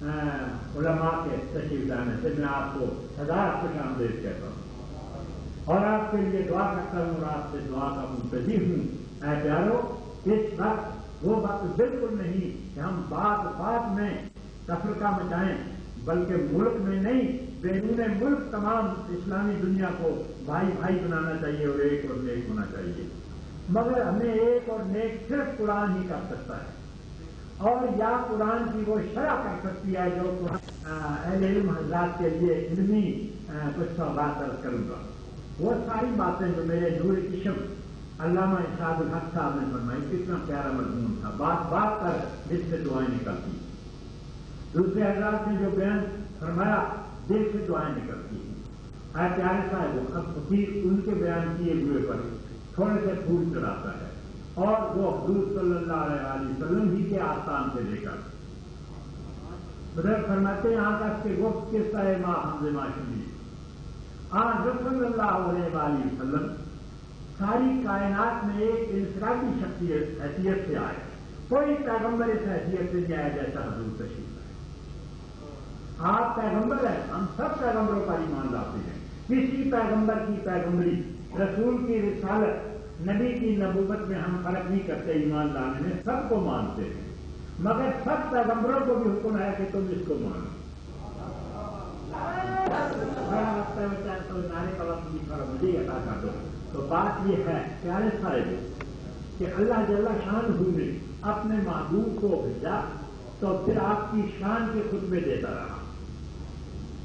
علماء کے تشریف لانے سے میں آپ کو 1000 خوش آمدید کہتا ہوں اور آپ کے لیے دعا کرتا ہوں اور آپ سے دعا کا منتظر ہوں۔ اے پیارو، اس وقت وہ وقت بالکل نہیں کہ ہم بات بات میں تفرقہ مچائیں، بلکہ ملک میں نہیں بیرون ملک تمام اسلامی دنیا کو بھائی بھائی بنانا چاہیے اور ایک اور نیک ہونا چاہیے۔ مگر ہمیں ایک اور نیک صرف قرآن ہی کر سکتا ہے، اور یا قرآن کی وہ شرح کر سکتی ہے جو اہل علم حضرات کے لیے علمی کچھ بات عرض کروں گا۔ وہ ساری باتیں جو میرے نور چشم علامہ ارشاد الحق صاحب نے فرمائی، کتنا پیارا مضمون تھا، بات بات پر دل سے دعائیں نکلتی۔ دوسرے حضرات نے جو بیان فرمایا دل سے دعائیں نکلتی ہیں۔ اے پیارے صاحب، اب فقیر ان کے بیان کیے ہوئے پر تھوڑے سے پھول چڑھاتا ہے، اور وہ حضور صلی اللہ علیہ وسلم ہی کے آستان سے لے کر بدر فرماتے ہیں آقا کے گفت کے سائے ماں حمزے معاشمی آج صلی اللہ علیہ وسلم ساری کائنات میں ایک انفرادی شخصیت حیثیت سے آئے، کوئی پیغمبر اس حیثیت سے نہیں آیا جیسا حضور تشریف لائے۔ آپ پیغمبر ہیں، ہم سب پیغمبروں پر ایمان لاتے ہیں، کسی پیغمبر کی پیغمبری، رسول کی رسالت، نبی کی نبوت میں ہم فرق نہیں کرتے، ایمان لانے میں سب کو مانتے ہیں، مگر سب پیغمبروں کو بھی حکم ہے کہ تم اس کو مانو۔ بڑا وقت ہے بچہ تو نعرے کا وقت بھی تھوڑا مجھے ہی عطا کر دو۔ تو بات یہ ہے پیارے صاحب کہ اللہ جل شانہ نے اپنے محبوب کو بھیجا تو پھر آپ کی شان کے خطبے دیتا رہا۔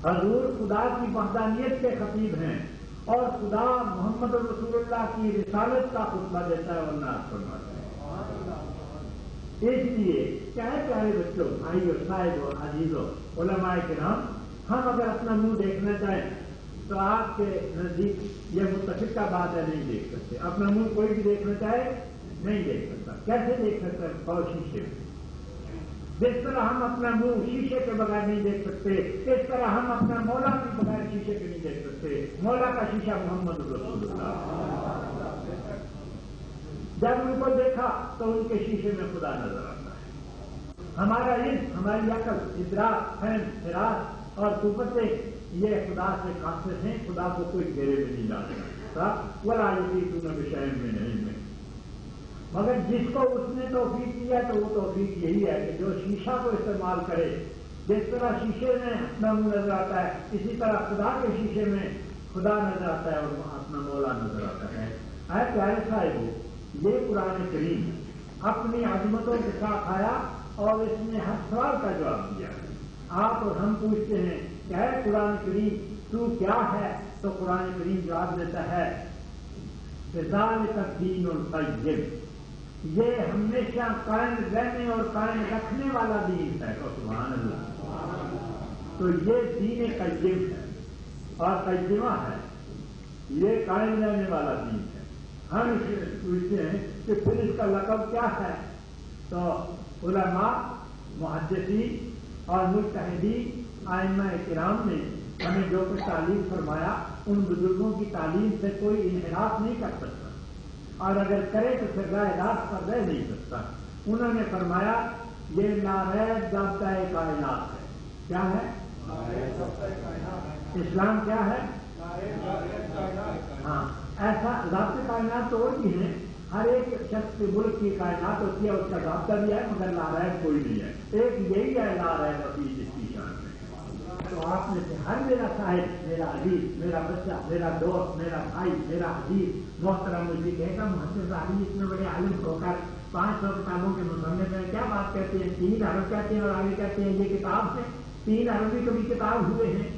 حضور خدا کی وحدانیت کے خطیب ہیں اور خدا محمد رسول اللہ کی رسالت کا خطبہ دیتا ہے اور نعت فرماتا ہے۔ اس لیے پیارے پیارے بچوں، بھائیو، صاحبوں، عزیزوں، علماء کرام، ہم اگر اپنا منہ دیکھنا چاہیں تو آپ کے نزدیک یہ متفقہ بات ہے، نہیں دیکھ سکتے۔ اپنا منہ کوئی بھی دیکھنا چاہے نہیں دیکھ سکتا۔ کیسے دیکھ سکتا ہے؟ بہت شیشے میں۔ جس طرح ہم اپنا منہ شیشے کے بغیر نہیں دیکھ سکتے، اس طرح ہم اپنا مولا کے بغیر شیشے کے نہیں دیکھ سکتے۔ مولا کا شیشہ محمد رسول اللہ، جب ان کو دیکھا تو ان کے شیشے میں خدا نظر آتا ہے۔ ہمارا علم، ہماری عقل، ادراک، فہم، فراست اور قوتیں یہ خدا سے خاص ہیں، خدا کو کوئی گھیرے میں نہیں ڈال سکتا، ولا یحیطون بشیء من علمہ۔ مگر جس کو اس نے توفیق دیا تو وہ توفیق یہی ہے کہ جو شیشہ کو استعمال کرے، جس طرح شیشے میں اپنا منہ نظر آتا ہے اسی طرح خدا کے شیشے میں خدا نظر آتا ہے اور اپنا مولا نظر آتا ہے۔ اے پیارے صاحب، یہ قرآن کریم اپنی عظمتوں کے ساتھ آیا اور اس نے ہر سوال کا جواب دیا۔ آپ اور ہم پوچھتے ہیں کہ اے قرآن کریم تو کیا ہے، تو قرآن کریم جواب دیتا ہے ذالک الدین القیم، یہ ہمیشہ قائم رہنے اور قائم رکھنے والا دین ہے۔ سبحان اللہ۔ تو یہ دین قیم ہے اور قیمہ ہے، یہ قائم رہنے والا دین ہے۔ ہم پوچھتے ہیں کہ پھر اس کا لقب کیا ہے، تو علماء، محدثین اور مجتہدین ائمہ کرام نے ہمیں جو کچھ تعلیم فرمایا، ان بزرگوں کی تعلیم سے کوئی انحراف نہیں کر سکتا، اور اگر کرے تو پھر راہ راست پر رہ نہیں سکتا۔ انہوں نے فرمایا یہ ناریب ضابطۂ کائنات ہے۔ کیا ہے؟ اسلام کیا ہے؟ ہاں، ایسا ضابطۂ کائنات تو اور بھی ہیں، ہر ایک شخص کے ملک کی کائنات ہوتی ہے، اس کا ضابطہ بھی ہے، مگر ناریب کوئی نہیں ہے۔ ایک یہی ہے ناریب ابھی جس کی شان میں۔ تو آپ میں سے ہر میرا صاحب، میرا عزیز، میرا بچہ، میرا دوست، میرا بھائی، میرا عزیز محترم مجھے کہے گا محدث علی اتنے بڑے عالم ہو کر 500 کتابوں کے مصنف میں کیا بات کہتے ہیں، 3 حرف کہتے ہیں اور آگے کہتے ہیں یہ کتاب ہے، 3 حرف بھی کبھی کتاب ہوئے ہیں۔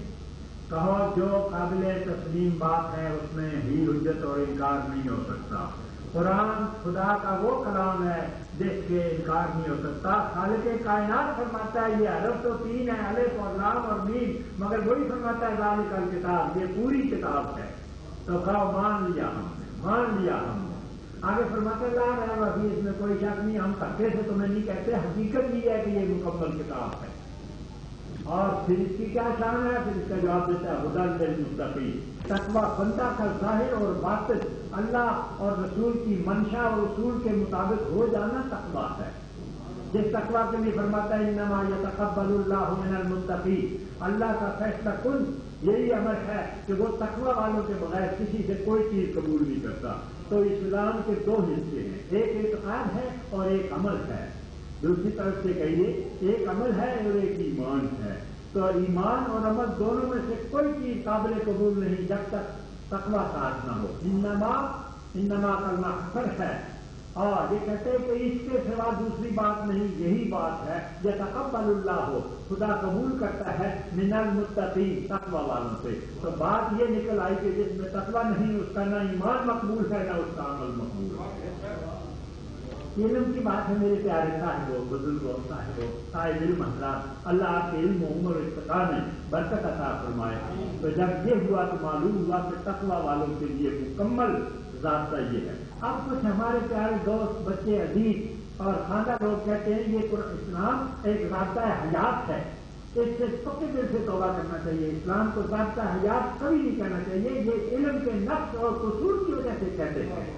کہو جو قابل تسلیم بات ہے اس میں ہی حجت اور انکار نہیں ہو سکتا۔ قرآن خدا کا وہ کلام ہے جس کے انکار نہیں ہو سکتا۔ خالق کائنات فرماتا ہے یہ حرف تو 3 ہے، الف اور لام اور میم، مگر وہی فرماتا ہے ذالک الکتاب، یہ پوری کتاب ہے۔ تو کہو مان لیا ہم نے، مان لیا ہم نے۔ آگے فرماتے لا ریب فیہ، اس میں کوئی شک نہیں، ہم دھکے سے تمہیں نہیں کہتے، حقیقت یہ ہے کہ یہ مکمل کتاب ہے۔ اور پھر اس کی کیا شان ہے، پھر اس کا جواب دیتا ہے ہدی للمتقین۔ تقویٰ بندہ کا ظاہر اور باطن اللہ اور رسول کی منشا اور اصول کے مطابق ہو جانا تقویٰ ہے۔ جس تقویٰ کے لیے فرماتا ہے انما یتقبل اللہ من المتقین، اللہ کا فیصلہ کن یہی عمل ہے کہ وہ تقویٰ والوں کے بغیر کسی سے کوئی چیز قبول نہیں کرتا۔ تو اسلام کے دو حصے ہیں، ایک اعتقاد ہے اور ایک عمل ہے۔ دوسری طرف سے کہیے ایک عمل ہے اور ایک ایمان ہے۔ تو ایمان اور عمل دونوں میں سے کوئی چیز قابل قبول نہیں جب تک تقویٰ ساتھ نہ ہو۔ انما کلمہ حسن ہے، اور یہ کہتے ہیں کہ اس کے سوا دوسری بات نہیں، یہی بات ہے یتقبل اللہ ہو، خدا قبول کرتا ہے من المتقین، تقویٰ والوں سے۔ تو بات یہ نکل آئی کہ جس میں تقویٰ نہیں اس کا نہ ایمان مقبول ہے نہ اس کا عمل مقبول ہے۔ علم کی بات ہے میرے پیارے صاحبوں، بزرگوں، صاحبوں، صاحب علم حضرات، اللہ آپ کے علم و عمر و اتقاء میں برکت عطا فرمائے۔ تو جب یہ ہوا تو معلوم ہوا کہ تقویٰ والوں کے لیے مکمل ضابطہ یہ ہے۔ اب کچھ ہمارے پیارے دوست، بچے، عزیز اور خاندہ لوگ کہتے ہیں یہ اسلام ایک ضابطہ حیات ہے، اس سے پکے دل سے توبہ کرنا چاہیے، اسلام کو ضابطہ حیات کبھی نہیں کہنا چاہیے، یہ علم کے نقص اور قصور کی وجہ سے کہتے ہیں۔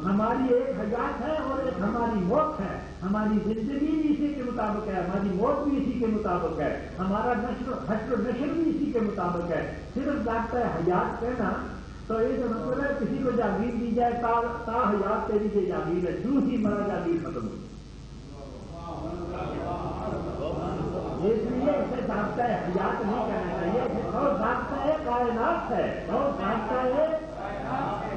ہماری ایک حیات ہے اور ایک ہماری موت ہے، ہماری زندگی بھی اسی کے مطابق ہے، ہماری موت بھی اسی کے مطابق ہے، ہمارا حشر و نشر بھی اسی کے مطابق ہے۔ صرف ضابطہ حیات کہنا تو یہ جو مطلب ہے کسی کو جاگیر دی جائے تا حیات تیری یہ جاگیر ہے، جو ہی مرا جاگیر ختم ہوئی، اس لیے اسے ضابطہ حیات نہیں کہنا چاہیے، بہت ضابطہ کائنات ہے، بہت ضابطہ ہے،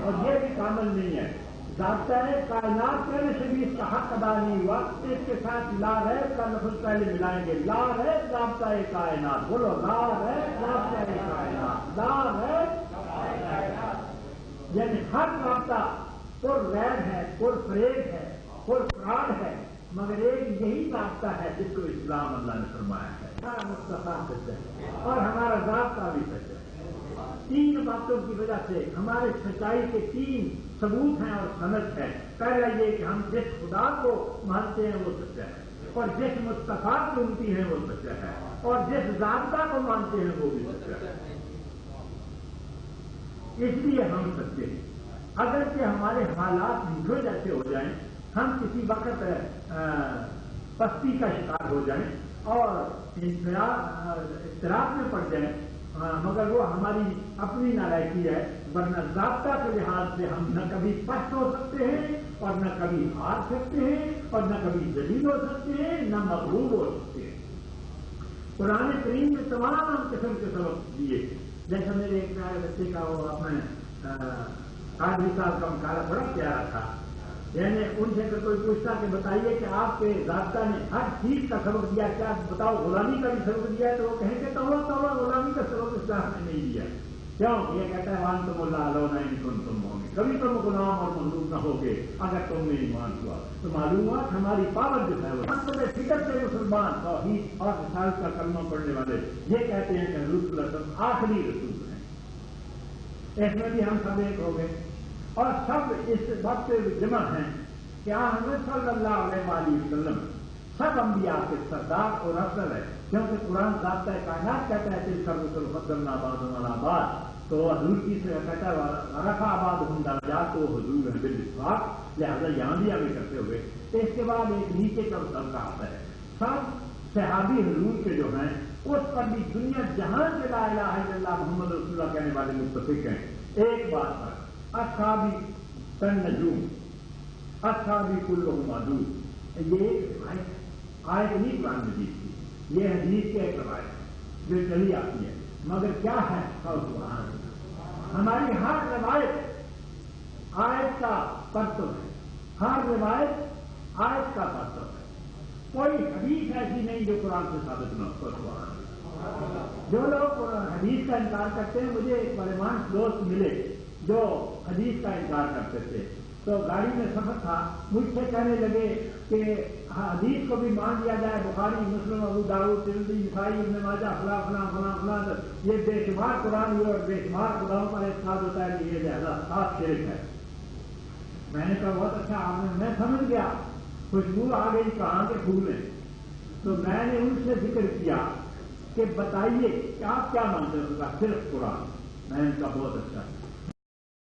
اور یہ بھی کامل نہیں ہے۔ ضابطہ کائنات کہنے سے بھی اس کا حق ادا نہیں ہوا، اس کے ساتھ لا ریب کا لفظ پہلے ملائیں گے، لا ریب ضابطہ کائنات، بولو لا ریب ضابطہ کائنات، لا ریب یعنی ہر ضابطہ پر ریب ہے، پر فریب ہے، پر فراڈ ہے، مگر ایک یہی ضابطہ ہے جس کو اسلام اللہ نے فرمایا ہے، ہمارا مصطفیٰ سچ ہے اور ہمارا ضابطہ بھی سچ ہے۔ تین باتوں کی وجہ سے ہمارے سچائی کے تین ثبوت ہیں اور سند ہے۔ پہلا یہ کہ ہم جس خدا کو مانتے ہیں وہ سچا ہے، اور جس مصطفیٰ کی امتی ہیں وہ سچا ہے، اور جس ضابطہ کو مانتے ہیں وہ بھی سچا ہے، اس لیے ہم سچے ہیں۔ اگر کہ ہمارے حالات دوسرے جیسے ہو جائیں، ہم کسی وقت پستی کا شکار ہو جائیں اور اضطراب میں پڑ جائیں، مگر وہ ہماری اپنی نالائکی ہے، ورنہ ضابطہ کے لحاظ سے ہم نہ کبھی پست ہو سکتے ہیں اور نہ کبھی ہار سکتے ہیں اور نہ کبھی ذلیل ہو سکتے ہیں، نہ مغلوب ہو سکتے ہیں۔ قرآن کریم میں تمام قسم کے سبق دیے، جیسا میرے ایک پیارے بچے کا وہ اپنے قاضی صاحب کا مقالہ بڑا پیارا تھا، یعنی ان سے کوئی پوچھتا کہ بتائیے کہ آپ کے ضابطہ نے ہر چیز کا سبق دیا، کیا بتاؤ غلامی کا بھی سبق دیا ہے؟ تو وہ کہیں کہ توبہ غلامی کا سبق اسلام نے نہیں دیا۔ کیوں؟ یہ کہتا ہے وان تم اللہ علیہ تم ہوں گے، کبھی تم غلام اور مظلوم نہ ہوگے اگر تم نے ایمان ہوا تو معلومات ہماری پاور جو ہے وہ مقصد فکر سے مسلمان توحید اور رسالت کا کلمہ پڑھنے والے یہ کہتے ہیں کہ حضور صلی اللہ علیہ وسلم آخری رسول ہیں، اس میں بھی ہم سب ایک ہو گئے اور سب اس وقت جمع ہیں کہ حضرت صلی اللہ علیہ وآلہ وسلم سب انبیاء کے سردار اور افضل ہے، کیونکہ قرآن ضابطہ کائنات کہتا ہے تلک الرسل فضلنا بعضهم علی بعض، تو حضور کی سے کہتا ہے رفع بعضهم درجات، تو حضور ہے بالاتفاق، لہذا یہاں بھی آگے کرتے ہوئے اس کے بعد ایک نیچے کا طبقہ آتا ہے، سب صحابی حضور کے جو ہیں اس پر بھی دنیا جہاں سے لا الہ الا اللہ محمد رسول اللہ کہنے والے متفق ہیں ایک بات پر، اصحابی تن نجوم، اصحابی کلہم عدو، یہ ایک روایت ہے، آیت نہیں قرآن مجید کی، یہ حدیث کی ایک روایت ہے جو چلی آتی ہے، مگر کیا ہے سبحان اللہ، ہماری ہر روایت آیت کا پرتو ہے، ہر روایت آیت کا پرتو ہے، کوئی حدیث ایسی نہیں جو قرآن سے ثابت نہ ہو۔ سبحان اللہ، جو لوگ حدیث کا انکار کرتے ہیں، مجھے ایک پرمان دوست ملے جو حدیث کا انکار کرتے تھے، تو گاڑی میں سفر تھا، مجھ سے کہنے لگے کہ حدیث کو بھی مان لیا جائے، بخاری، مسلم، ابو داؤد، ترمذی، نسائی، ابن ماجہ، فلاں فلاں فلاں فلاں، یہ بے شمار قرآن اور بے شمار خداؤں پر اعتقاد ہوتا ہے کہ یہ لہذا صاف شرک ہے۔ میں نے کہا بہت اچھا، آپ نے، میں سمجھ گیا خوشبو آ گئی کہاں کے پھول ہیں، تو میں نے ان سے ذکر کیا کہ بتائیے کہ آپ کیا مانتے ہو؟ صرف قرآن۔ میں نے کہا بہت اچھا،